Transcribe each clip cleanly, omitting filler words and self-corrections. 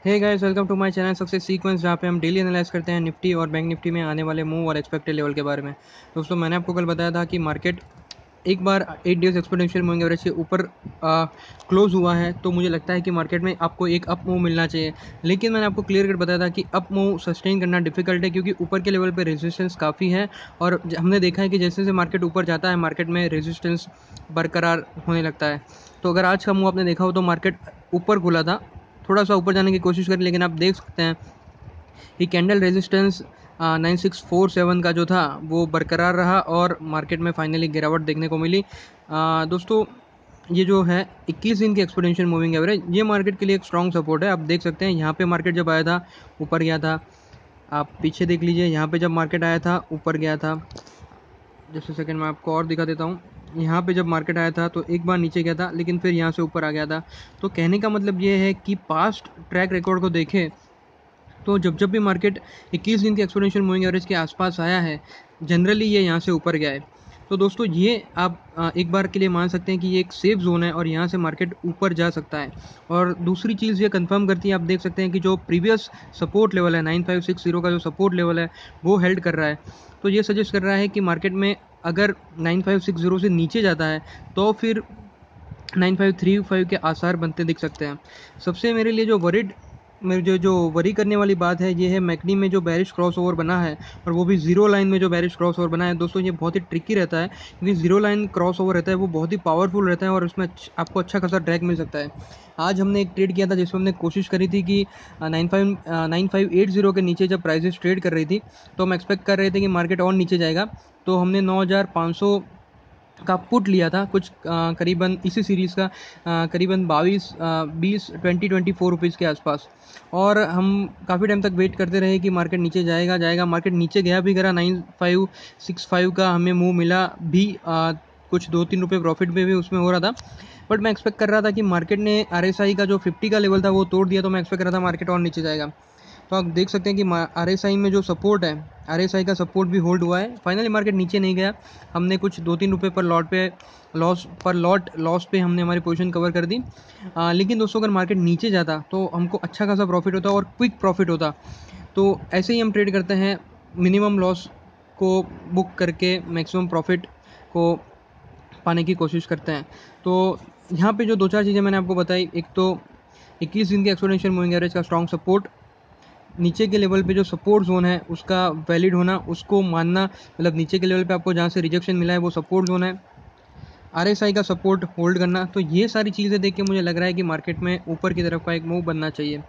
Hey guys, welcome to my channel success sequence, जहाँ पे हम डेली एनालाइज करते हैं निफ्टी और बैंक निफ्टी में आने वाले मूव और एक्सपेक्टेड लेवल के बारे में। दोस्तों, मैंने आपको कल बताया था कि मार्केट एक बार 8 डेज एक्सपोनेंशियल मूविंग एवरेज के ऊपर क्लोज हुआ है, तो मुझे लगता है कि मार्केट में आपको एक अप मूव मिलना चाहिए। लेकिन मैंने आपको क्लियर कट बताया था कि अप मूव सस्टेन करना डिफिकल्ट है, क्योंकि ऊपर के लेवल पे रेजिस्टेंस काफ़ी है। और हमने देखा है कि जैसे जैसे मार्केट ऊपर जाता है, मार्केट में रेजिस्टेंस बरकरार होने लगता है। तो अगर आज का मूव आपने देखा हो तो मार्केट ऊपर खुला था, थोड़ा सा ऊपर जाने की कोशिश करी, लेकिन आप देख सकते हैं कि कैंडल रेजिस्टेंस 9647 का जो था वो बरकरार रहा और मार्केट में फाइनली गिरावट देखने को मिली। दोस्तों, ये जो है 21 दिन की एक्सपोनेंशियल मूविंग एवरेज, ये मार्केट के लिए एक स्ट्रॉन्ग सपोर्ट है। आप देख सकते हैं यहाँ पे मार्केट जब आया था ऊपर गया था। आप पीछे देख लीजिए, यहाँ पे जब मार्केट आया था ऊपर गया था। जस्ट सेकंड में आपको और दिखा देता हूँ। यहाँ पे जब मार्केट आया था तो एक बार नीचे गया था, लेकिन फिर यहाँ से ऊपर आ गया था। तो कहने का मतलब ये है कि पास्ट ट्रैक रिकॉर्ड को देखें तो जब जब भी मार्केट 21 दिन के एक्सपोनेंशियल मूविंग एवरेज के आसपास आया है, जनरली ये यहाँ से ऊपर गया है। तो दोस्तों, ये आप एक बार के लिए मान सकते हैं कि ये एक सेफ जोन है और यहाँ से मार्केट ऊपर जा सकता है। और दूसरी चीज़ ये कंफर्म करती है, आप देख सकते हैं कि जो प्रीवियस सपोर्ट लेवल है 9560 का, जो सपोर्ट लेवल है वो हेल्ड कर रहा है। तो ये सजेस्ट कर रहा है कि मार्केट में अगर 9560 से नीचे जाता है तो फिर 9535 के आसार बनते दिख सकते हैं। सबसे मेरे लिए जो वरी करने वाली बात है, ये है मैकडी में जो बैरिश क्रॉस ओवर बना है, और वो भी जीरो लाइन में जो बैरिश क्रॉस ओवर बना है। दोस्तों, ये बहुत ही ट्रिकी रहता है, क्योंकि जीरो लाइन क्रॉस ओवर रहता है वो बहुत ही पावरफुल रहता है और उसमें आपको अच्छा खासा ट्रैक मिल सकता है। आज हमने एक ट्रेड किया था जिसमें हमने कोशिश करी थी कि 9580 के नीचे जब प्राइसेस ट्रेड कर रही थी, तो हम एक्सपेक्ट कर रहे थे कि मार्केट और नीचे जाएगा। तो हमने 9500 का पुट लिया था, कुछ करीबन इसी सीरीज़ का करीबन 22 20 24 रुपीज़ के आसपास। और हम काफ़ी टाइम तक वेट करते रहे कि मार्केट नीचे जाएगा। मार्केट नीचे गया भी, करा 9565 का हमें मूव मिला भी। कुछ 2-3 रुपये प्रॉफिट में भी उसमें हो रहा था। बट मैं एक्सपेक्ट कर रहा था कि मार्केट ने RSI का जो 50 का लेवल था वो तोड़ दिया, तो मैं एक्सपेक्ट कर रहा था मार्केट और नीचे जाएगा। तो आप देख सकते हैं कि RSI में जो सपोर्ट है, RSI का सपोर्ट भी होल्ड हुआ है। फाइनली मार्केट नीचे नहीं गया। हमने कुछ 2-3 रुपये पर लॉट लॉस पे हमने हमारी पोजीशन कवर कर दी। लेकिन दोस्तों, अगर मार्केट नीचे जाता तो हमको अच्छा खासा प्रॉफिट होता और क्विक प्रॉफिट होता। तो ऐसे ही हम ट्रेड करते हैं, मिनिमम लॉस को बुक करके मैक्सिमम प्रॉफिट को पाने की कोशिश करते हैं। तो यहाँ पे जो 2-4 चीज़ें मैंने आपको बताई, एक तो 21 दिन के एक्सपोनेंशियल मूविंग एवरेज का स्ट्रॉन्ग सपोर्ट, नीचे के लेवल पे जो सपोर्ट जोन है उसका वैलिड होना, उसको मानना, मतलब नीचे के लेवल पे आपको जहाँ से रिजेक्शन मिला है वो सपोर्ट जोन है, RSI का सपोर्ट होल्ड करना। तो ये सारी चीज़ें देख के मुझे लग रहा है कि मार्केट में ऊपर की तरफ का एक मूव बनना चाहिए।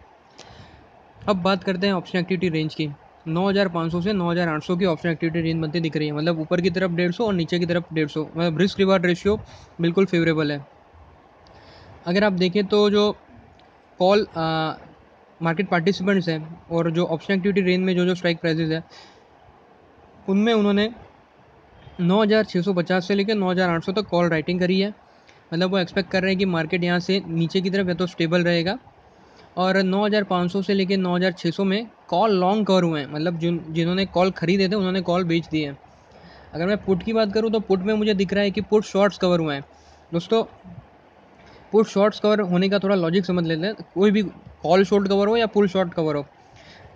अब बात करते हैं ऑप्शन एक्टिविटी रेंज की। 9500 से 9800 की ऑप्शन एक्टिविटी रेंज बनती दिख रही है, मतलब ऊपर की तरफ 150 और नीचे की तरफ 150, मतलब रिस्क रिवार्ड रेशियो बिल्कुल फेवरेबल है। अगर आप देखें तो जो कॉल मार्केट पार्टिसिपेंट्स हैं और जो ऑप्शन एक्टिविटी रेंज में जो जो स्ट्राइक प्राइसेस है, उनमें उन्होंने 9650 से लेकर 9800 तक कॉल राइटिंग करी है। मतलब वो एक्सपेक्ट कर रहे हैं कि मार्केट यहाँ से नीचे की तरफ या तो स्टेबल रहेगा। और 9500 से लेकर 9600 में कॉल लॉन्ग कवर हुए हैं, मतलब जिन्होंने कॉल खरीदे थे उन्होंने कॉल बेच दिए हैं। अगर मैं पुट की बात करूँ तो पुट में मुझे दिख रहा है कि पुट शॉर्ट्स कवर हुए हैं। दोस्तों, पुट शॉर्ट्स कवर होने का थोड़ा लॉजिक समझ लेते हैं। कोई भी कॉल शॉर्ट कवर हो या पुल शॉर्ट कवर हो,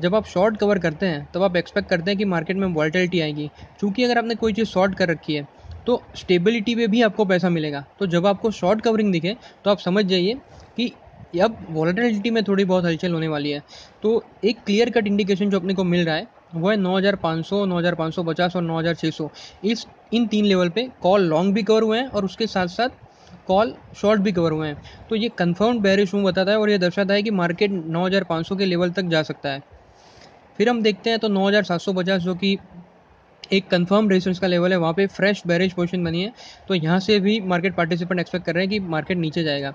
जब आप शॉर्ट कवर करते हैं तब आप एक्सपेक्ट करते हैं कि मार्केट में वॉलेटिलिटी आएगी। चूँकि अगर आपने कोई चीज़ शॉर्ट कर रखी है तो स्टेबिलिटी पे भी आपको पैसा मिलेगा। तो जब आपको शॉर्ट कवरिंग दिखे तो आप समझ जाइए कि अब वॉलेटिलिटी में थोड़ी बहुत हलचल होने वाली है। तो एक क्लियर कट इंडिकेशन जो अपने को मिल रहा है वो है 9500, 9550 और 9600। इन 3 लेवल पे कॉल लॉन्ग भी कवर हुए हैं और उसके साथ साथ कॉल शॉर्ट भी कवर हुए हैं। तो ये कंफर्म्ड बेयरिश मूव बताता है और ये दर्शाता है कि मार्केट 9500 के लेवल तक जा सकता है। फिर हम देखते हैं तो 9750, जो कि एक कंफर्म रेजिस्टेंस का लेवल है, वहाँ पे फ्रेश बेरिश पोजीशन बनी है। तो यहाँ से भी मार्केट पार्टिसिपेंट एक्सपेक्ट कर रहे हैं कि मार्केट नीचे जाएगा।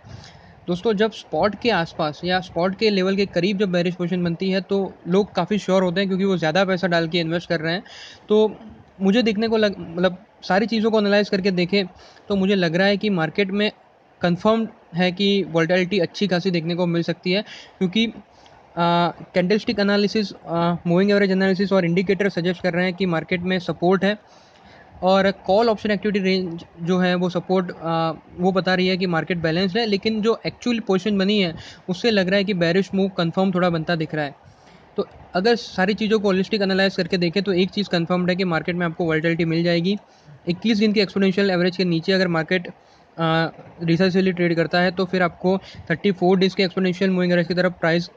दोस्तों, जब स्पॉट के आसपास या स्पॉट के लेवल के करीब जब बेरिश पोजीशन बनती है तो लोग काफ़ी श्योर होते हैं, क्योंकि वो ज़्यादा पैसा डाल के इन्वेस्ट कर रहे हैं। तो मुझे देखने को मतलब सारी चीज़ों को एनालाइज करके देखें तो मुझे लग रहा है कि मार्केट में कंफर्म्ड है कि वोलेटिलिटी अच्छी खासी देखने को मिल सकती है, क्योंकि candlestick analysis, moving average analysis और इंडिकेटर सजेस्ट कर रहे हैं कि मार्केट में सपोर्ट है और कॉल ऑप्शन एक्टिविटी रेंज जो है वो सपोर्ट वो बता रही है कि मार्केट बैलेंस्ड है, लेकिन जो एक्चुअल पोजीशन बनी है उससे लग रहा है कि बेरिश मूव कंफर्म थोड़ा बनता दिख रहा है। तो अगर सारी चीज़ों को होलिस्टिक एनालाइज करके देखें तो एक चीज़ कंफर्म्ड है कि मार्केट में आपको वोलेटिलिटी मिल जाएगी। 21 दिन की एक्सपोनेंशियल एवरेज के नीचे अगर मार्केट रिसर्चली ट्रेड करता है तो फिर आपको 34 डेज़ के एक्सपोनेंशियल मूविंग एवरेज की तरफ प्राइस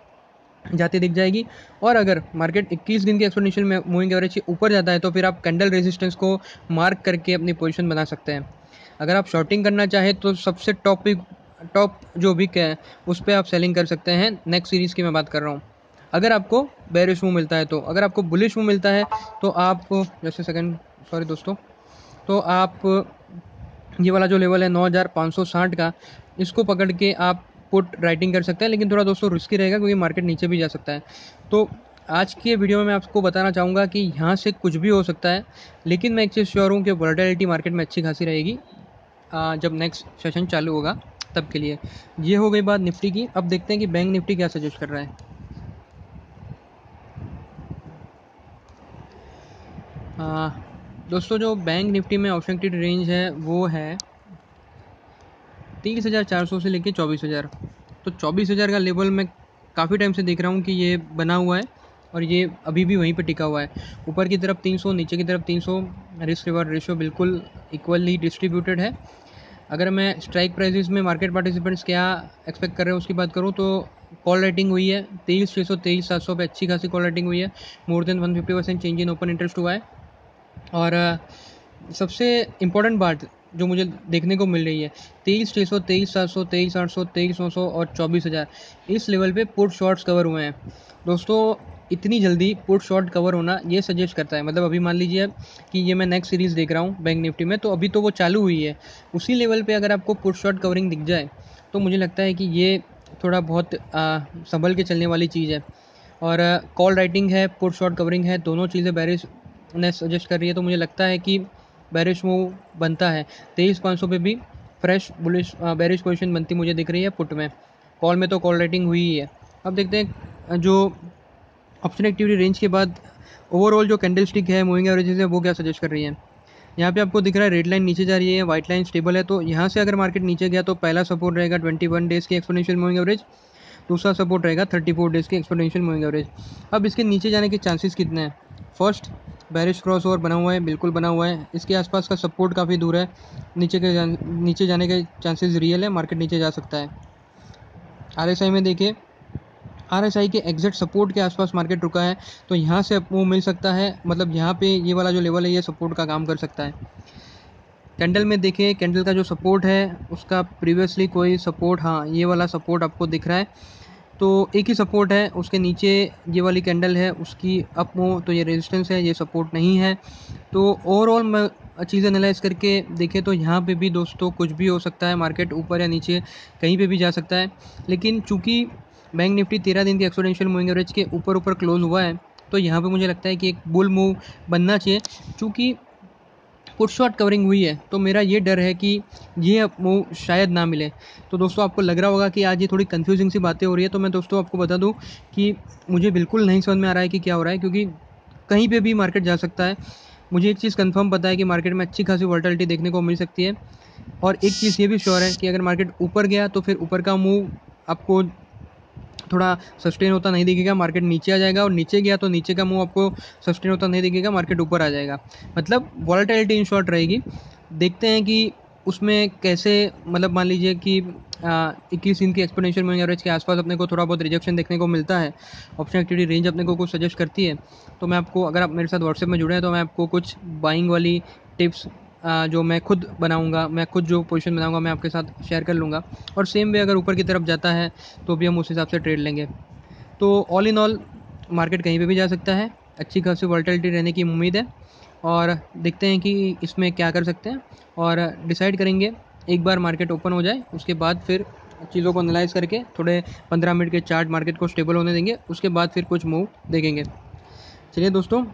जाती दिख जाएगी। और अगर मार्केट 21 दिन की एक्सपोनेंशियल मूविंग एवरेज के ऊपर जाता है तो फिर आप कैंडल रेजिस्टेंस को मार्क करके अपनी पोजीशन बना सकते हैं। अगर आप शॉर्टिंग करना चाहें तो सबसे टॉप जो विक है उस पर आप सेलिंग कर सकते हैं। नेक्स्ट सीरीज़ की मैं बात कर रहा हूँ। अगर आपको बेरिश मूव मिलता है तो, अगर आपको बुलिश मूव मिलता है तो आप जैसे सेकंड सॉरी दोस्तों, तो आप ये वाला जो लेवल है 9560 का, इसको पकड़ के आप पुट राइटिंग कर सकते हैं। लेकिन थोड़ा दोस्तों रिस्की रहेगा क्योंकि मार्केट नीचे भी जा सकता है। तो आज के वीडियो में मैं आपको बताना चाहूँगा कि यहाँ से कुछ भी हो सकता है, लेकिन मैं एक चीज़ श्योर हूँ कि वोलेटिलिटी मार्केट में अच्छी खासी रहेगी जब नेक्स्ट सेशन चालू होगा तब के लिए। ये हो गई बात निफ्टी की। अब देखते हैं कि बैंक निफ्टी क्या सजेस्ट कर रहा है। दोस्तों जो बैंक निफ्टी में ऑप्शन एक्टिविटी रेंज है वो है 23,400 से लेके 24,000। तो 24,000 का लेवल मैं काफ़ी टाइम से देख रहा हूँ कि ये बना हुआ है और ये अभी भी वहीं पे टिका हुआ है। ऊपर की तरफ 300, नीचे की तरफ 300, रिस्क रिवॉर्ड रेशियो बिल्कुल इक्वली डिस्ट्रीब्यूटेड है। अगर मैं स्ट्राइक प्राइसेस में मार्केट पार्टिसिपेंट्स क्या एक्सपेक्ट कर रहे हैं उसकी बात करूँ तो कॉल रेटिंग हुई है 23,600, 23,700 पे अच्छी खासी कॉल रेटिंग हुई है। More than 150% change in open interest हुआ है। और सबसे इम्पोर्टेंट बात जो मुझे देखने को मिल रही है 23,600, 23,700, 23,800, 23,900 और 24,000 इस लेवल पे पुट शॉर्ट्स कवर हुए हैं। दोस्तों इतनी जल्दी पुट शॉर्ट कवर होना ये सजेस्ट करता है, मतलब अभी मान लीजिए कि ये मैं नेक्स्ट सीरीज़ देख रहा हूँ बैंक निफ्टी में, तो अभी तो वो चालू हुई है। उसी लेवल पे अगर आपको पुट शॉर्ट कवरिंग दिख जाए तो मुझे लगता है कि ये थोड़ा बहुत संभल के चलने वाली चीज़ है। और कॉल राइटिंग है, पुट शॉर्ट कवरिंग है, दोनों चीज़ें बेरिश ने सजेस्ट कर रही है। तो मुझे लगता है कि बेरिश मूव बनता है। 23,500 पे भी फ्रेश बुलिश बेरिश पोजीशन बनती मुझे दिख रही है पुट में। कॉल में तो कॉल रेटिंग हुई ही है। अब देखते हैं जो ऑप्शन एक्टिविटी रेंज के बाद ओवरऑल जो कैंडल स्टिक है मूविंग एवरेजेस है वो क्या सजेस्ट कर रही है। यहाँ पे आपको दिख रहा है रेड लाइन नीचे जा रही है, वाइट लाइन स्टेबल है। तो यहाँ से अगर मार्केट नीचे गया तो पहला सपोर्ट रहेगा 21 डेज़ की एक्सपोनेंशियल मूविंग एवरेज, दूसरा सपोर्ट रहेगा 34 डेज़ की एक्सपोनेंशियल मूविंग एवरेज। अब इसके नीचे जाने के चांसेस कितने हैं। फर्स्ट बेरिश क्रॉस ओवर बना हुआ है, बिल्कुल बना हुआ है। इसके आसपास का सपोर्ट काफ़ी दूर है, नीचे जाने के चांसेस रियल है, मार्केट नीचे जा सकता है। RSI में देखिए, RSI के एग्जैक्ट सपोर्ट के आसपास मार्केट रुका है, तो यहाँ से वो मिल सकता है, मतलब यहाँ पे ये वाला जो लेवल है ये सपोर्ट का काम कर सकता है। कैंडल में देखिए, कैंडल का जो सपोर्ट है उसका प्रीवियसली कोई सपोर्ट, हाँ ये वाला सपोर्ट आपको दिख रहा है, तो एक ही सपोर्ट है। उसके नीचे ये वाली कैंडल है, उसकी अप मूव, तो ये रेजिस्टेंस है, ये सपोर्ट नहीं है। तो ओवरऑल मैं चीज़ एनालाइज करके देखें तो यहाँ पे भी दोस्तों कुछ भी हो सकता है, मार्केट ऊपर या नीचे कहीं पे भी जा सकता है। लेकिन चूँकि बैंक निफ्टी 13 दिन की एक्सपोनेंशियल मूविंग एवरेज के ऊपर क्लोज हुआ है, तो यहाँ पे मुझे लगता है कि एक बुल मूव बनना चाहिए। चूँकि पुट शॉट कवरिंग हुई है तो मेरा ये डर है कि ये मूव शायद ना मिले। तो दोस्तों आपको लग रहा होगा कि आज ये थोड़ी कंफ्यूजिंग सी बातें हो रही है, तो मैं दोस्तों आपको बता दूं कि मुझे बिल्कुल नहीं समझ में आ रहा है कि क्या हो रहा है, क्योंकि कहीं पे भी मार्केट जा सकता है। मुझे एक चीज़ कंफर्म पता है कि मार्केट में अच्छी खासी वोलेटिलिटी देखने को मिल सकती है, और एक चीज़ ये भी श्योर है कि अगर मार्केट ऊपर गया तो फिर ऊपर का मूव आपको थोड़ा सस्टेन होता नहीं दिखेगा, मार्केट नीचे आ जाएगा, और नीचे गया तो नीचे का मूव आपको सस्टेन होता नहीं दिखेगा, मार्केट ऊपर आ जाएगा। मतलब वॉलेटिलिटी इन शॉर्ट रहेगी। देखते हैं कि उसमें कैसे, मतलब मान लीजिए कि 21 दिन की एक्सपोनेंशियल मूविंग एवरेज के आसपास अपने को थोड़ा बहुत रिजेक्शन देखने को मिलता है, ऑप्शन एक्टिविटी रेंज अपने को कुछ सजेस्ट करती है, तो मैं आपको, अगर आप मेरे साथ व्हाट्सएप में जुड़े हैं तो मैं आपको कुछ बाइंग वाली टिप्स जो मैं खुद बनाऊंगा, मैं खुद जो पोजीशन बनाऊंगा मैं आपके साथ शेयर कर लूँगा। और सेम वे अगर ऊपर की तरफ जाता है तो भी हम उस हिसाब से ट्रेड लेंगे। तो ऑल इन ऑल मार्केट कहीं पे भी जा सकता है, अच्छी खासी वोलेटिलिटी रहने की उम्मीद है, और देखते हैं कि इसमें क्या कर सकते हैं, और डिसाइड करेंगे एक बार मार्केट ओपन हो जाए उसके बाद फिर चीज़ों को एनालाइज करके थोड़े 15 मिनट के चार्ट मार्केट को स्टेबल होने देंगे, उसके बाद फिर कुछ मूव देखेंगे। चलिए दोस्तों,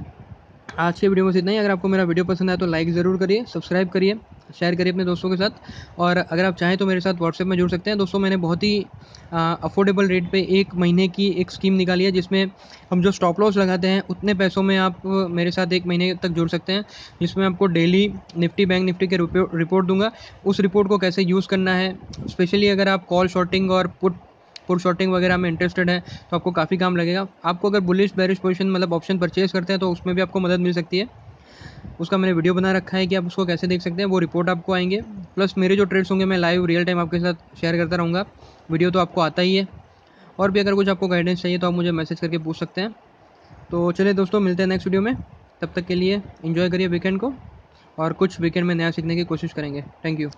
आज की वीडियो में बस इतना ही। अगर आपको मेरा वीडियो पसंद आया तो लाइक ज़रूर करिए, सब्सक्राइब करिए, शेयर करिए अपने दोस्तों के साथ। और अगर आप चाहें तो मेरे साथ व्हाट्सएप में जुड़ सकते हैं। दोस्तों मैंने बहुत ही अफोर्डेबल रेट पे 1 महीने की एक स्कीम निकाली है, जिसमें हम जो स्टॉप लॉस लगाते हैं उतने पैसों में आप मेरे साथ 1 महीने तक जुड़ सकते हैं, जिसमें आपको डेली निफ्टी बैंक निफ्टी के रिपोर्ट दूंगा। उस रिपोर्ट को कैसे यूज़ करना है, स्पेशली अगर आप कॉल शॉर्टिंग और पुट शॉर्टिंग वगैरह में इंटरेस्टेड है तो आपको काफ़ी काम लगेगा। आपको अगर बुलिश बेरिश पोजीशन मतलब ऑप्शन परचेज करते हैं तो उसमें भी आपको मदद मिल सकती है। उसका मैंने वीडियो बना रखा है कि आप उसको कैसे देख सकते हैं, वो रिपोर्ट आपको आएंगे। प्लस मेरे जो ट्रेड्स होंगे मैं लाइव रियल टाइम आपके साथ शेयर करता रहूँगा। वीडियो तो आपको आता ही है, और भी अगर कुछ आपको गाइडेंस चाहिए तो आप मुझे मैसेज करके पूछ सकते हैं। तो चलिए दोस्तों, मिलते हैं नेक्स्ट वीडियो में। तब तक के लिए एंजॉय करिए वीकेंड को, और कुछ वीकेंड में नया सीखने की कोशिश करेंगे। Thank you.